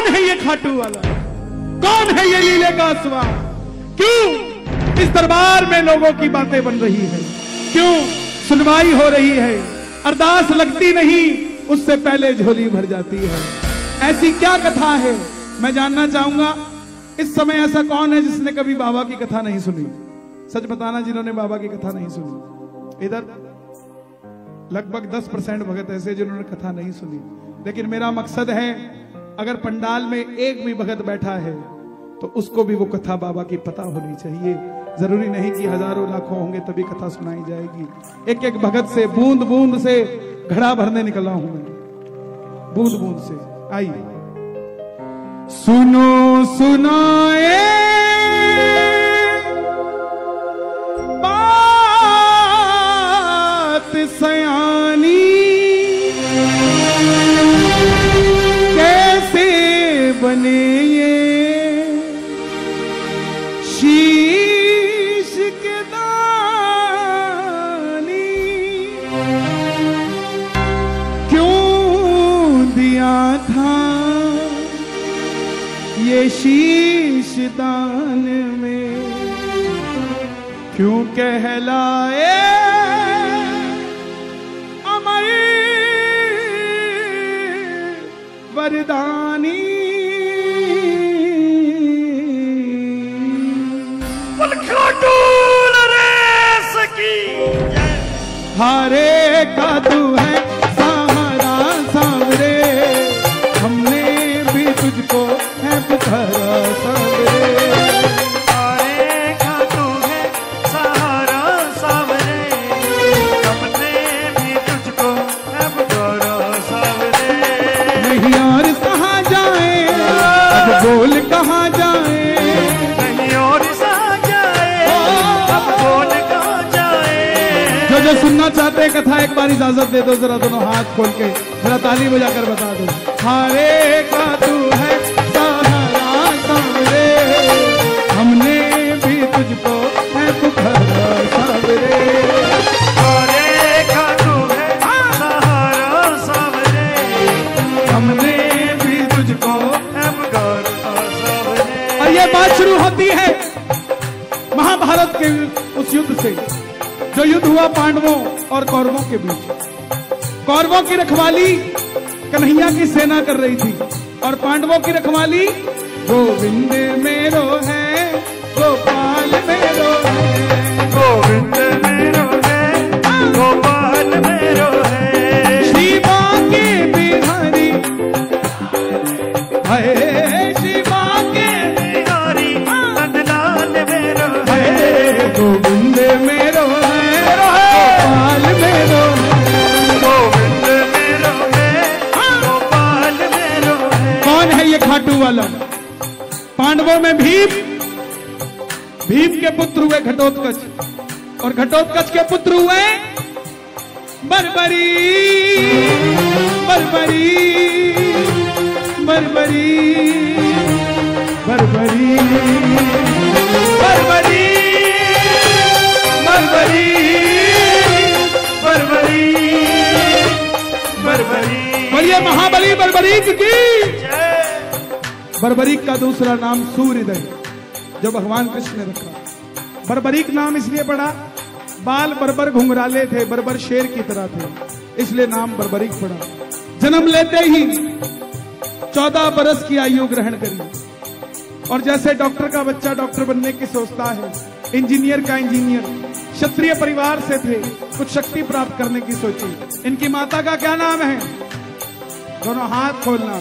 कौन है ये खाटू वाला, कौन है ये लीले का स्वाद? क्यों इस दरबार में लोगों की बातें बन रही है, क्यों सुनवाई हो रही है, अरदास लगती नहीं उससे पहले झोली भर जाती है? ऐसी क्या कथा है? मैं जानना चाहूंगा इस समय ऐसा कौन है जिसने कभी बाबा की कथा नहीं सुनी? सच बताना जिन्होंने बाबा की कथा नहीं सुनी। इधर लगभग 10% भगत ऐसे जिन्होंने कथा नहीं सुनी। लेकिन मेरा मकसद है अगर पंडाल में एक भी भगत बैठा है तो उसको भी वो कथा बाबा की पता होनी चाहिए। जरूरी नहीं कि हजारों लाखों होंगे तभी कथा सुनाई जाएगी। एक एक भगत से बूंद बूंद से घड़ा भरने निकला हूं मैं, बूंद बूंद से। आइए सुनो सुनाए बात सयानी, कैसे बने ये शीश के दानी, क्यों दिया था ये शीश दान में, क्यों कहलाए अमर वरदानी। हारे का तू है सहारा सांवरे, हमने भी तुझको है पुकारा सांवरे। हारे का तू है सहारा सांवरे, हमने भी तुझको है पुकारा सांवरे। नहीं और कहाँ जाए अब बोल कहाँ जाए, नहीं और कहाँ जाए अब बोल कहाँ जाए। जो सुनना चाहते हैं कथा एक बार इजाजत दे दो, जरा दोनों हाथ खोल के जरा ताली बजाकर बता दो। हारे का तू है सहारा सांवरे, हमने भी तुझको है पुकारा सांवरे। हारे का तू है सहारा सांवरे, हमने भी तुझको है पुकारा सांवरे। और ये बात शुरू होती है महाभारत के उस युद्ध से जो युद्ध हुआ पांडवों और कौरवों के बीच। कौरवों की रखवाली कन्हैया की सेना कर रही थी और पांडवों की रखवाली गोविंद मेरो है गोपाल मेरो है, गोविंद मेरो है गोपाल मेरो है। शिवा के बिहारी है, शिवा के बिहारी नंदलाल मेरो है। गोविंद मेरो है गोपाल मेरो है, गोविंद मेरो है गोपाल मेरो है। कौन है ये खाटू वाला? पांडवों में भीम, भीम के पुत्र हुए घटोत्कच और घटोत्कच के पुत्र हुए बर्बरी, बर्बरी, बर्बरी, बर्बरी, बर्बरी, बर्बरी, बर्बरी, बर्बरी। बोलिए महाबली बर्बरीक की। जय। बर्बरीक का दूसरा नाम सूर्यदय जो भगवान कृष्ण ने रखा। बर्बरीक नाम इसलिए पड़ा, बाल बर्बर घुंघराले थे, बर्बर शेर की तरह थे, इसलिए नाम बर्बरीक पड़ा। जन्म लेते ही 14 बरस की आयु ग्रहण करी और जैसे डॉक्टर का बच्चा डॉक्टर बनने की सोचता है, इंजीनियर का इंजीनियर, क्षत्रिय परिवार से थे, कुछ शक्ति प्राप्त करने की सोची। इनकी माता का क्या नाम है? दोनों हाथ खोलना।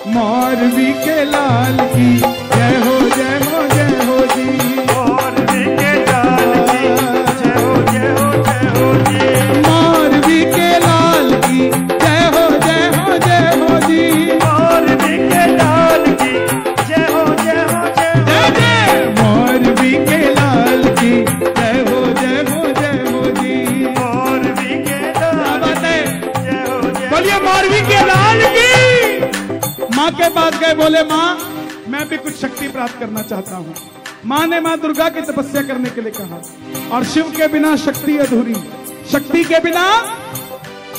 मोरवी के लाल की जय हो जय हो जय हो जी, मोरवी के लाल की जय हो जय हो जय हो जी, मोरवी के लाल की जय हो जय हो जय हो जी, मोरवी के लाल की जय हो जय हो जय हो जी, मोरवी के लाल की जय हो जय हो जय हो जी, मोरवी के लाल जय हो जय। बोलिए मोरवी के लाल की। माँ के पास गए, बोले माँ मैं भी कुछ शक्ति प्राप्त करना चाहता हूँ। माँ ने माँ दुर्गा की तपस्या करने के लिए कहा और शिव के बिना शक्ति अधूरी, शक्ति के बिना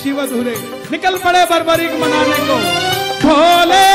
शिव अधूरे। निकल पड़े बर्बरीक मनाने को। भोले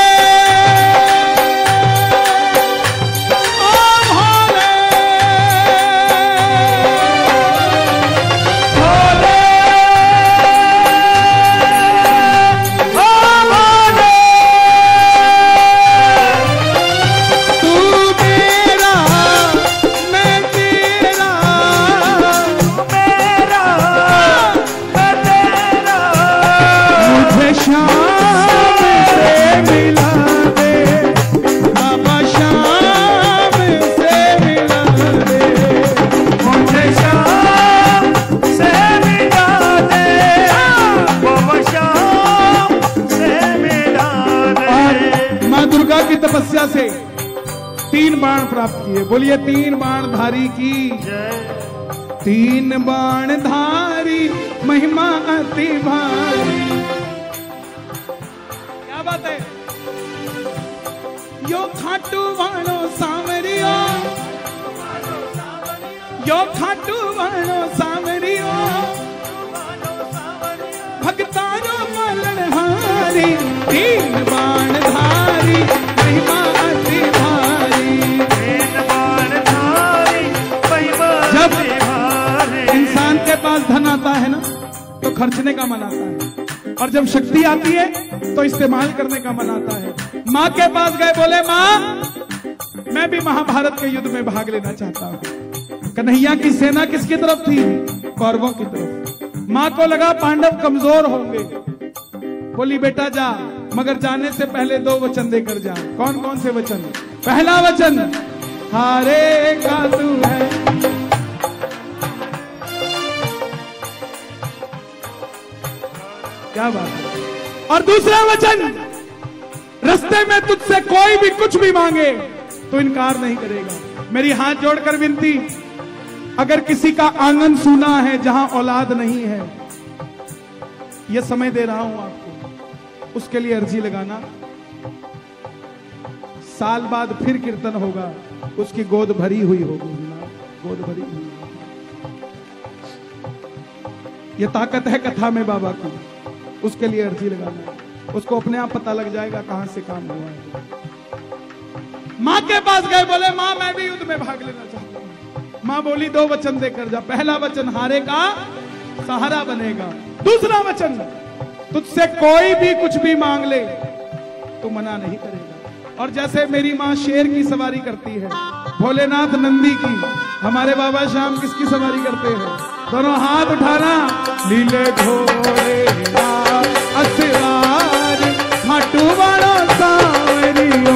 तपस्या से 3 बाण प्राप्त किए। बोलिए 3 बाण धारी की जय। 3 बाण धारी महिमा अति भारी। क्या बात है। यो खाटू वाणो सांवरियो, यो खाटू वाणो सांवरियो, भक्तारो पालनहारी, 3 बाण धारी महिमा अति भारी। 3 बाण धारी महिमा अति भारी। इंसान के पास धन आता है ना तो खर्चने का मन आता है, और जब शक्ति आती है तो इस्तेमाल करने का मन आता है। माँ के पास गए, बोले माँ मैं भी महाभारत के युद्ध में भाग लेना चाहता हूँ। कन्हैया की सेना किसकी तरफ थी? कौरवों की तरफ। माँ को लगा पांडव कमजोर होंगे। बोली बेटा जा, मगर जाने से पहले 2 वचन देकर जा। कौन कौन से वचन? पहला वचन, हारे का तू है। क्या बात है। और दूसरा वचन, रास्ते में तुझसे कोई भी कुछ भी मांगे तो इनकार नहीं करेगा। मेरी हाथ जोड़कर विनती, अगर किसी का आंगन सूना है जहां औलाद नहीं है, यह समय दे रहा हूं आपको, उसके लिए अर्जी लगाना। साल बाद फिर कीर्तन होगा, उसकी गोद भरी हुई होगी, गोद भरी हुई। यह ताकत है कथा में बाबा की, उसके लिए अर्जी लगाना। उसको अपने आप पता लग जाएगा कहां से काम हुआ है। मां के पास गए, बोले मां मैं भी युद्ध में भाग लेना चाहता हूं। मां बोली 2 वचन देकर जा। पहला वचन, हारे का सहारा बनेगा। दूसरा वचन, तुझसे कोई भी कुछ भी मांग ले तो मना नहीं करेगा। और जैसे मेरी मां शेर की सवारी करती है, भोलेनाथ नंदी की, हमारे बाबा श्याम किसकी सवारी करते हैं? दोनों हाथ उठाना, लीले घोड़े असवार खाटू वाला सांवरियो,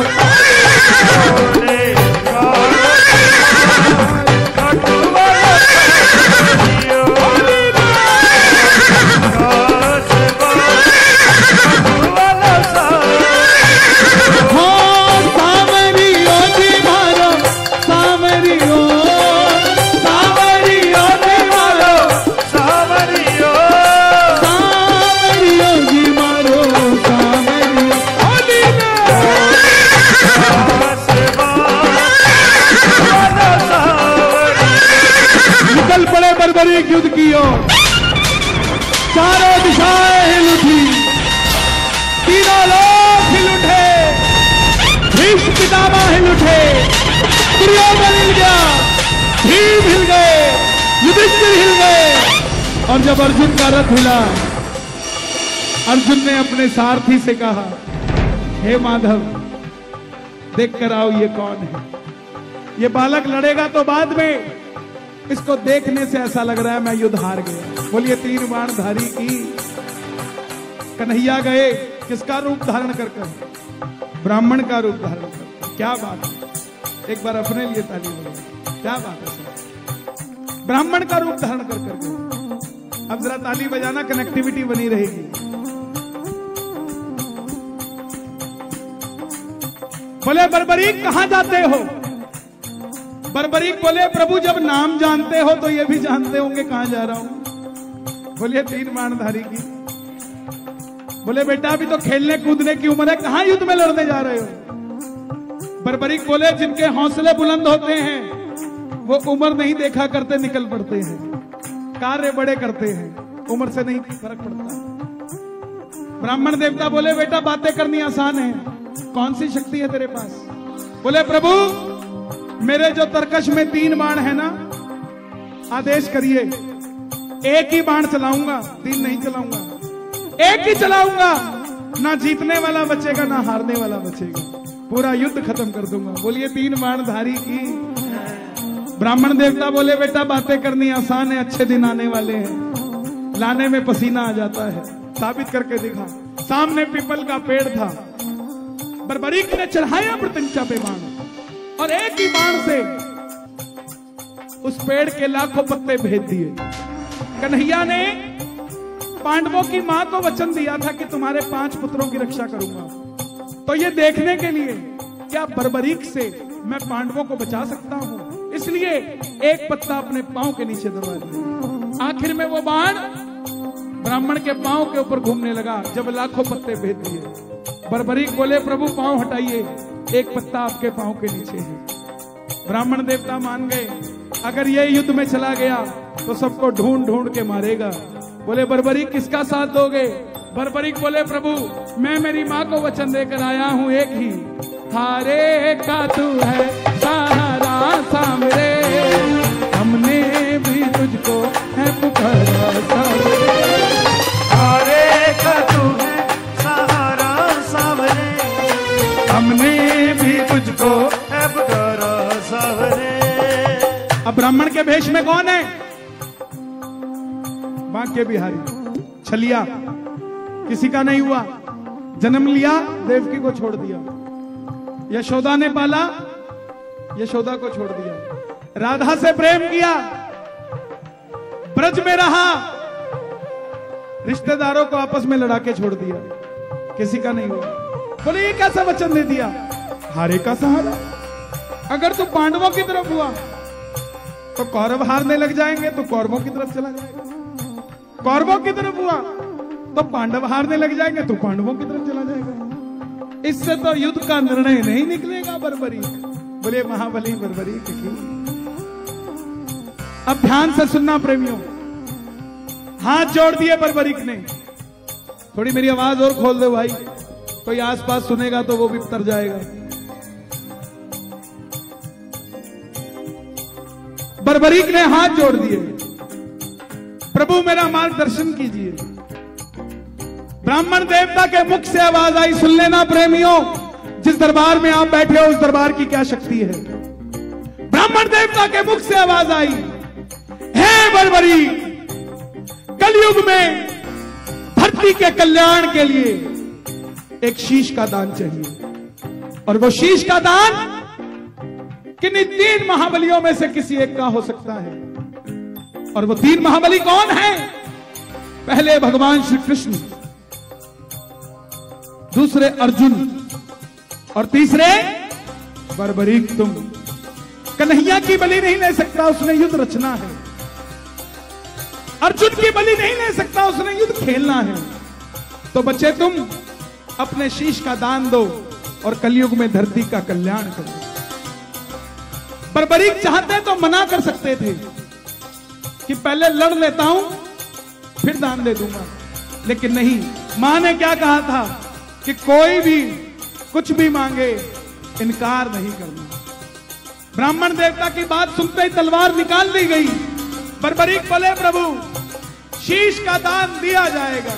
खाटू वाला सांवरियो, खाटू वाला हो सांवरियो जी मारो, सांवरियो सांवरियो जी मारो, सांवरियो, सांवरियो जी मारो, सांवरियो होली निकल पड़े बर्बरीक युद्ध की ओर। चारों दिशाएं हिल उठी, तीनों लोग हिल उठे, भीष्म पितामह हिल उठे, दुर्योधन हिल गया, भीम हिल गए, युधिष्ठिर हिल गए। और जब अर्जुन का रथ हिला, अर्जुन ने अपने सारथी से कहा, हे माधव देख कर आओ ये कौन है। ये बालक लड़ेगा तो बाद में, इसको देखने से ऐसा लग रहा है मैं युद्ध हार गया। बोलिए 3 बाण धारी की। कन्हैया गए, किसका रूप धारण कर कर? ब्राह्मण का रूप धारण कर। क्या बात है, एक बार अपने लिए ताली बजाओ। क्या बात है, ब्राह्मण का रूप धारण कर कर गए। अब जरा ताली बजाना, कनेक्टिविटी बनी रहेगी। बोले बर्बरीक कहां जाते हो? बर्बरीक बोले प्रभु जब नाम जानते हो तो ये भी जानते होंगे कहां जा रहा हूं। बोलिए 3 बाणधारी की। बोले बेटा अभी तो खेलने कूदने की उम्र है, कहां युद्ध में लड़ने जा रहे हो? बर्बरीक बोले जिनके हौसले बुलंद होते हैं वो उम्र नहीं देखा करते, निकल पड़ते हैं, कार्य बड़े करते हैं, उम्र से नहीं फर्क पड़ता। ब्राह्मण देवता बोले बेटा बातें करनी आसान है, कौन सी शक्ति है तेरे पास? बोले प्रभु मेरे जो तरकश में 3 बाण है ना, आदेश करिए, एक ही बाण चलाऊंगा, 3 नहीं चलाऊंगा, एक ही चलाऊंगा। ना जीतने वाला बचेगा ना हारने वाला बचेगा, पूरा युद्ध खत्म कर दूंगा। बोलिए 3 बाणधारी की। ब्राह्मण देवता बोले बेटा बातें करनी आसान है, अच्छे दिन आने वाले हैं, लाने में पसीना आ जाता है, साबित करके दिखा। सामने पीपल का पेड़ था, बर्बरीक ने चढ़ाया प्रत्यंचा पे बाण, और एक ही बाण से उस पेड़ के लाखों पत्ते भेद दिए। कन्हैया ने पांडवों की मां को वचन दिया था कि तुम्हारे 5 पुत्रों की रक्षा करूंगा। तो ये देखने के लिए क्या बर्बरीक से मैं पांडवों को बचा सकता हूं? इसलिए एक पत्ता अपने पांव के नीचे दबा दिया। आखिर में वो बाण ब्राह्मण के पांव के ऊपर घूमने लगा। जब लाखों पत्ते भेद दिए, बर्बरीक बोले प्रभु पांव हटाइए, एक पत्ता आपके पांव के नीचे है। ब्राह्मण देवता मान गए, अगर ये युद्ध में चला गया तो सबको ढूंढ ढूंढ के मारेगा। बोले बर्बरीक किसका साथ दोगे? बर्बरीक बोले प्रभु मैं मेरी माँ को वचन देकर आया हूं एक ही, हारे का तू है सहारा सामरे, हमने भी तुझको है पुकारा सामरे। हारे का तू है सहारा सामरे, हमने भी तुझको है पुकारा सामरे। अब ब्राह्मण के भेष में कौन है? बांके बिहारी, छलिया, किसी का नहीं हुआ, जन्म लिया, देवकी को छोड़ दिया। यशोदा ने पाला, यशोदा को छोड़ दिया। राधा से प्रेम किया, ब्रज में रहा, रिश्तेदारों को आपस में लड़ा के छोड़ दिया, किसी का नहीं हुआ। बोले ये कैसा वचन दे दिया? हारे का सहारा। अगर तू पांडवों की तरफ हुआ तो कौरव हारने लग जाएंगे, तो कौरवों की तरफ चला जाएगा। कौरवों की तरफ हुआ तो पांडव हारने लग जाएंगे, तो पांडवों की तरफ चला जाएगा। इससे तो युद्ध का निर्णय नहीं निकलेगा बर्बरीक। बोले महाबली बर्बरीक की। अब ध्यान से सुनना प्रेमियों, हाथ जोड़ दिए बर्बरीक ने। थोड़ी मेरी आवाज और खोल दो भाई, कोई आसपास सुनेगा तो वो भी उतर जाएगा। बर्बरीक ने हाथ जोड़ दिए, प्रभु मेरा मार्गदर्शन कीजिए। ब्राह्मण देवता के मुख से आवाज आई, सुन लेना प्रेमियों, जिस दरबार में आप बैठे हो उस दरबार की क्या शक्ति है। ब्राह्मण देवता के मुख से आवाज आई, हे बर्बरीक, कलयुग में धरती के कल्याण के लिए एक शीश का दान चाहिए, और वो शीश का दान किन्हीं 3 महाबलियों में से किसी एक का हो सकता है। और वो 3 महाबली कौन है? पहले भगवान श्री कृष्ण, दूसरे अर्जुन, और तीसरे बर्बरीक तुम। कन्हैया की बलि नहीं ले सकता, उसने युद्ध रचना है। अर्जुन की बलि नहीं ले सकता, उसने युद्ध खेलना है। तो बच्चे तुम अपने शीश का दान दो और कलयुग में धरती का कल्याण करो। बर्बरीक चाहते तो मना कर सकते थे कि पहले लड़ लेता हूं फिर दान दे दूंगा, लेकिन नहीं, मां ने क्या कहा था कि कोई भी कुछ भी मांगे इनकार नहीं करना। ब्राह्मण देवता की बात सुनते ही तलवार निकाल ली गई। बर्बरीक बोले प्रभु शीश का दान दिया जाएगा,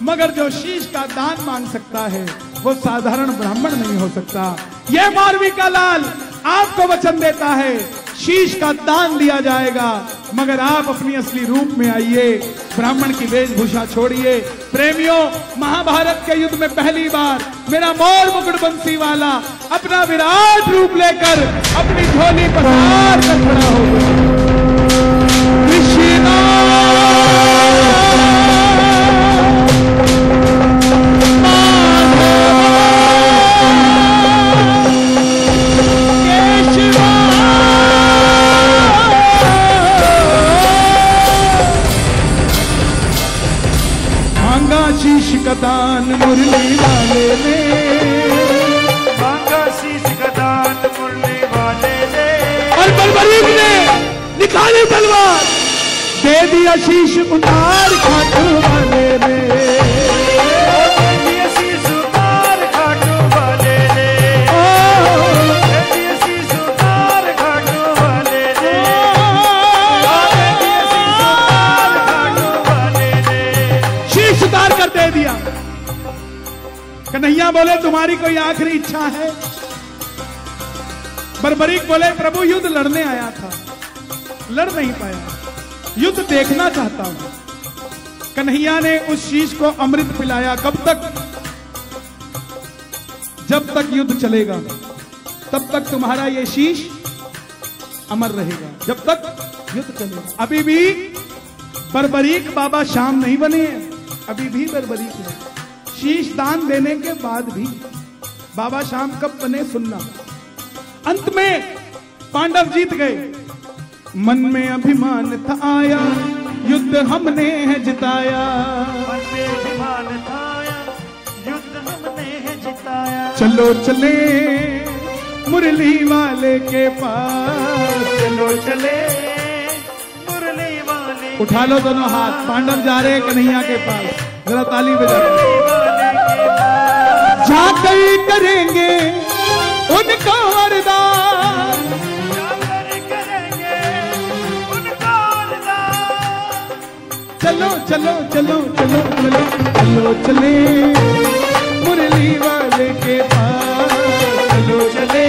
मगर जो शीश का दान मांग सकता है वो साधारण ब्राह्मण नहीं हो सकता। यह मारवी का लाल आपको वचन देता है, शीश का दान दिया जाएगा, मगर आप अपनी असली रूप में आइए, ब्राह्मण की वेशभूषा छोड़िए। प्रेमियों, महाभारत के युद्ध में पहली बार मेरा मोर मुकुट बंसी वाला अपना विराट रूप लेकर अपनी झोली पसार कर खड़ा हो गया। शीश का दान मुरली वाले ने, मांगा शीश का दान मुरली वाले ने, और बर्बरीक ने निकाली तलवार, दे दिया शीश उतार खाटू वाले ने, दे दिया शीश उतार खाटू वाले ने, दे दिया शीश उतार खाटू वाले ने, दे दिया शीश उतार खाटू वाले ने। शीश उतार कर दे दिया। कन्हैया बोले तुम्हारी कोई आखिरी इच्छा है? बर्बरीक बोले प्रभु युद्ध लड़ने आया था, लड़ नहीं पाया, युद्ध देखना चाहता हूं। कन्हैया ने उस शीश को अमृत पिलाया। कब तक? जब तक युद्ध चलेगा तब तक तुम्हारा ये शीश अमर रहेगा, जब तक युद्ध चलेगा। अभी भी बर्बरीक बाबा शाम नहीं बने हैं, अभी भी बर्बरीक है। शीश दान देने के बाद भी बाबा श्याम कब बने सुनना। अंत में पांडव जीत गए, मन में अभिमान था आया, युद्ध हमने है जिताया। मन में अभिमान था आया, युद्ध हमने है जिताया। चलो चले मुरली वाले के पास, चलो चले मुरली वाले। उठा लो दोनों हाथ, पांडव जा रहे कन्हैया के पास, जरा ताली बजा। जाकर करेंगे उनको वरदान, जाकर करेंगे उनको वरदान। चलो चलो चलो चलो चलो चलो चले मुरली वाले के पास, चलो चले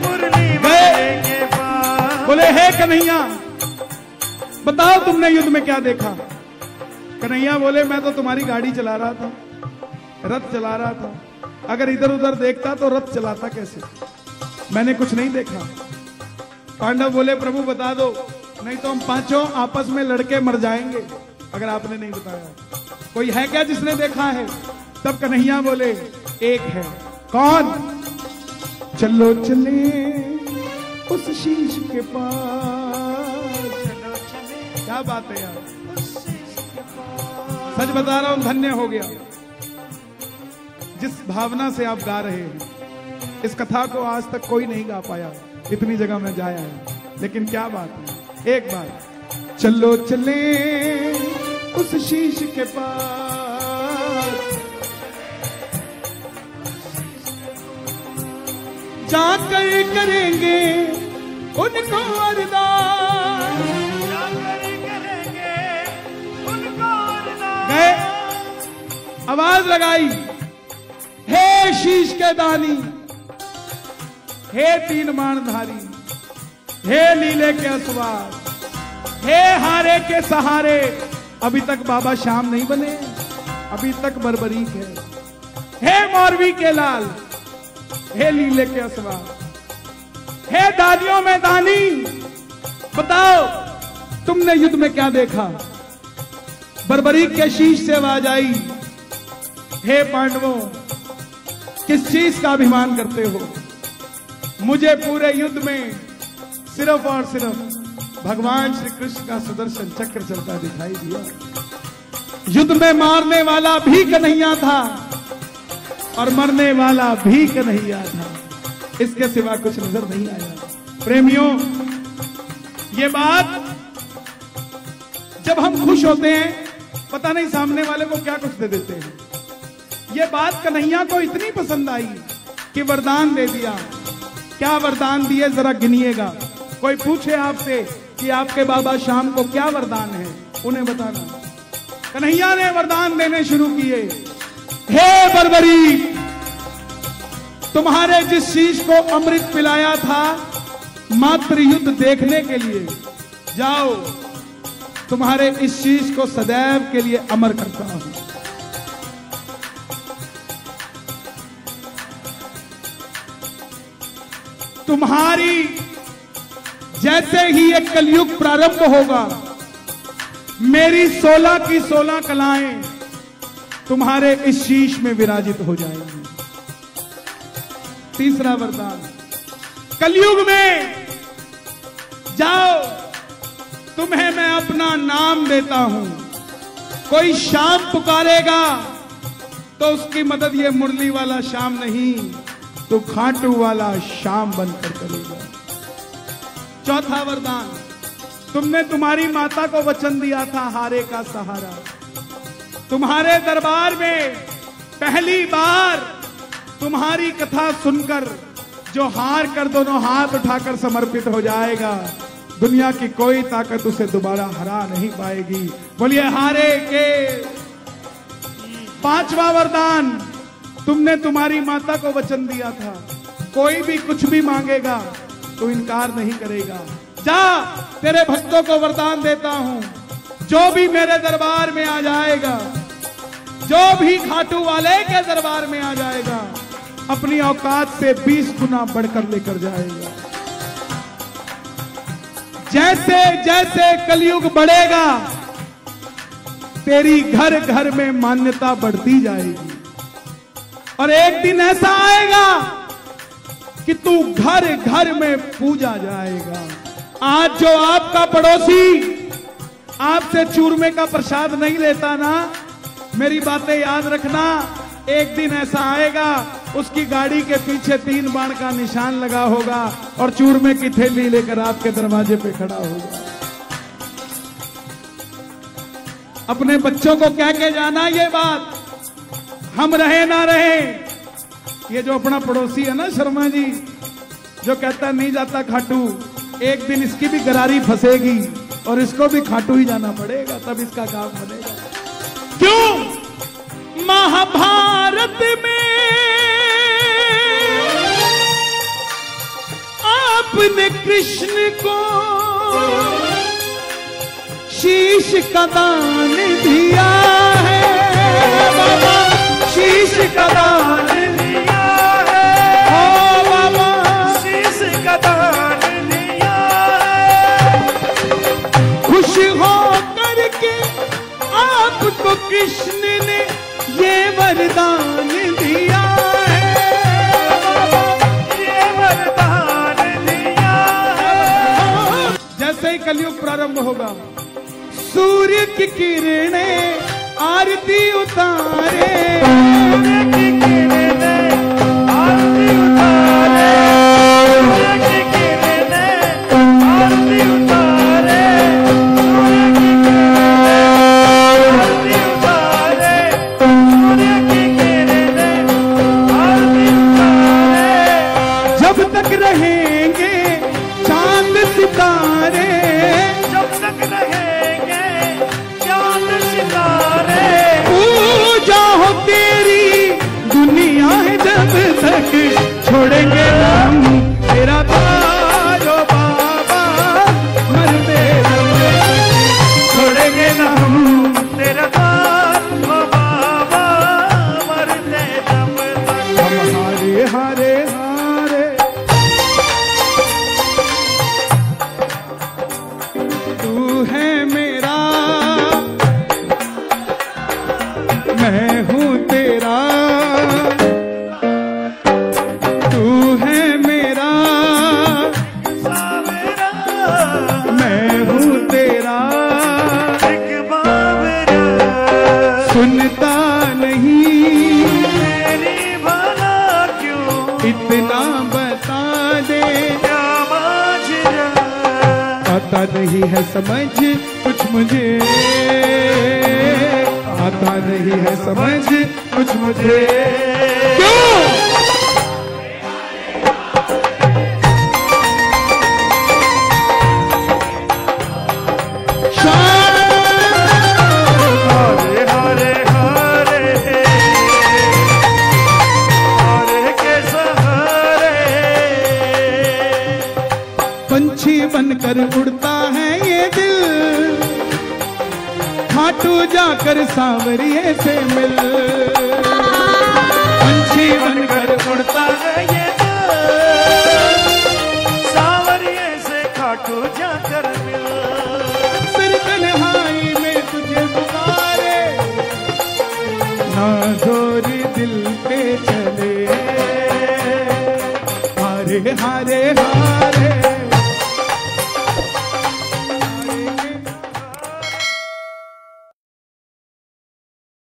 मुरली वाले के पास। बोले हे कन्हैया बताओ तुमने युद्ध में क्या देखा। कन्हैया बोले मैं तो तुम्हारी गाड़ी चला रहा था, रथ चला रहा था, अगर इधर उधर देखता तो रथ चलाता कैसे, मैंने कुछ नहीं देखा। पांडव बोले प्रभु बता दो, नहीं तो हम पांचों आपस में लड़के मर जाएंगे अगर आपने नहीं बताया। कोई है क्या जिसने देखा है? तब कन्हैया बोले एक है। कौन? चलो चले उस शीश के पास। चलो चले क्या बात है यार, उस शीश के पास। सच बता रहा हूं धन्य हो गया जिस भावना से आप गा रहे हैं। इस कथा को आज तक कोई नहीं गा पाया, इतनी जगह में जाया है, लेकिन क्या बात है। एक बार चलो चले उस शीश के पास, जाकर करेंगे उनको वरदान। जाकर करेंगे उनको वरदान। गए, आवाज लगाई, हे शीश के दानी, हे तीन मानधारी, हे लीले के असवार, हे हारे के सहारे। अभी तक बाबा श्याम नहीं बने, अभी तक बर्बरीक है। हे मौरवी के लाल, हे लीले के असवार, हे दानियों में दानी, बताओ तुमने युद्ध में क्या देखा। बर्बरीक के शीश से आवाज आई, हे पांडवों किस चीज का अभिमान करते हो। मुझे पूरे युद्ध में सिर्फ और सिर्फ भगवान श्री कृष्ण का सुदर्शन चक्र चलता दिखाई दिया। युद्ध में मारने वाला भी कन्हैया था और मरने वाला भी कन्हैया था, इसके सिवा कुछ नजर नहीं आया। प्रेमियों, ये बात जब हम खुश होते हैं पता नहीं सामने वाले को क्या कुछ दे देते हैं। ये बात कन्हैया को इतनी पसंद आई कि वरदान दे दिया। क्या वरदान दिए जरा गिनिएगा। कोई पूछे आपसे कि आपके बाबा श्याम को क्या वरदान है, उन्हें बताना। कन्हैया ने वरदान देने शुरू किए। हे बर्बरी, तुम्हारे जिस शीश को अमृत पिलाया था मात्र युद्ध देखने के लिए, जाओ तुम्हारे इस शीश को सदैव के लिए अमर करता हूं। तुम्हारी जैसे ही एक कलयुग प्रारंभ होगा, मेरी 16 की 16 कलाएं तुम्हारे इस शीश में विराजित हो जाएंगी। तीसरा वरदान, कलयुग में जाओ तुम्हें मैं अपना नाम देता हूं। कोई श्याम पुकारेगा तो उसकी मदद ये मुरली वाला श्याम नहीं, तो खाटू वाला श्याम बनकर करेगा। चौथा वरदान, तुमने तुम्हारी माता को वचन दिया था हारे का सहारा। तुम्हारे दरबार में पहली बार तुम्हारी कथा सुनकर जो हार कर दोनों हाथ उठाकर समर्पित हो जाएगा, दुनिया की कोई ताकत उसे दोबारा हरा नहीं पाएगी। बोलिए हारे के। पांचवा वरदान, तुमने तुम्हारी माता को वचन दिया था कोई भी कुछ भी मांगेगा तो इनकार नहीं करेगा। जा, तेरे भक्तों को वरदान देता हूं, जो भी मेरे दरबार में आ जाएगा, जो भी खाटू वाले के दरबार में आ जाएगा, अपनी औकात से 20 गुना बढ़कर लेकर जाएगा। जैसे जैसे कलयुग बढ़ेगा तेरी घर घर में मान्यता बढ़ती जाएगी और एक दिन ऐसा आएगा कि तू घर घर में पूजा जाएगा। आज जो आपका पड़ोसी आपसे चूरमे का प्रसाद नहीं लेता ना, मेरी बातें याद रखना, एक दिन ऐसा आएगा उसकी गाड़ी के पीछे 3 बाण का निशान लगा होगा और चूरमे की थैली लेकर आपके दरवाजे पे खड़ा होगा। अपने बच्चों को कह के जाना ये बात, हम रहे ना रहे। ये जो अपना पड़ोसी है ना शर्मा जी, जो कहता नहीं जाता खाटू, एक दिन इसकी भी गरारी फंसेगी और इसको भी खाटू ही जाना पड़ेगा, तब इसका काम बनेगा। क्यों? महाभारत में आपने कृष्ण को शीश का दान दिया है बाबा, शीश का दान दिया है, ओ बाबा शीश का दान दिया है। खुश हो करके आपको कृष्ण ने ये वरदान दिया है, ये वरदान दिया है। जैसे ही कलयुग प्रारंभ होगा, सूर्य की किरणें आरती उतारे, सूर्य की किरणें आरती उतारे, सूर्य की किरणें आरती उतारे, सूर्य की किरणें आरती उतारे, सूर्य की किरणें आरती उतारे। जब तक रहेंगे चांद सितारे, जब तक रहेंगे चांद सितारे, पूजा हो तेरी दुनिया है जब तक छोड़ेंगे हम तेरा तारो बाबा, मरते दम तक छोड़ेंगे ना हम तेरा दान हो बाबा, मरते दम तक। हम हारे हारे हारे। तू है मेरा मैं हूँ तेरा, तू है मेरा सावरा मैं हूँ तेरा, एक बाबरा सुनता नहीं मेरी भला क्यों, इतना बता दे, क्या माजरा आता नहीं है समझ कुछ मुझे, आता नहीं है समझ कुछ मुझे। क्यों? हारे हारे हारे हारे के सहारे, पंछी बनकर उड़ता है ये दिल, खाटू जाकर सांवरिये से मिल, पंछी बनकर उड़ता है ये सावरिये से खाटू जाकर मिल, फिर तन्हाई में तुझे पुकारे, ना जोर दिल पे चले, हारे हारे हारे।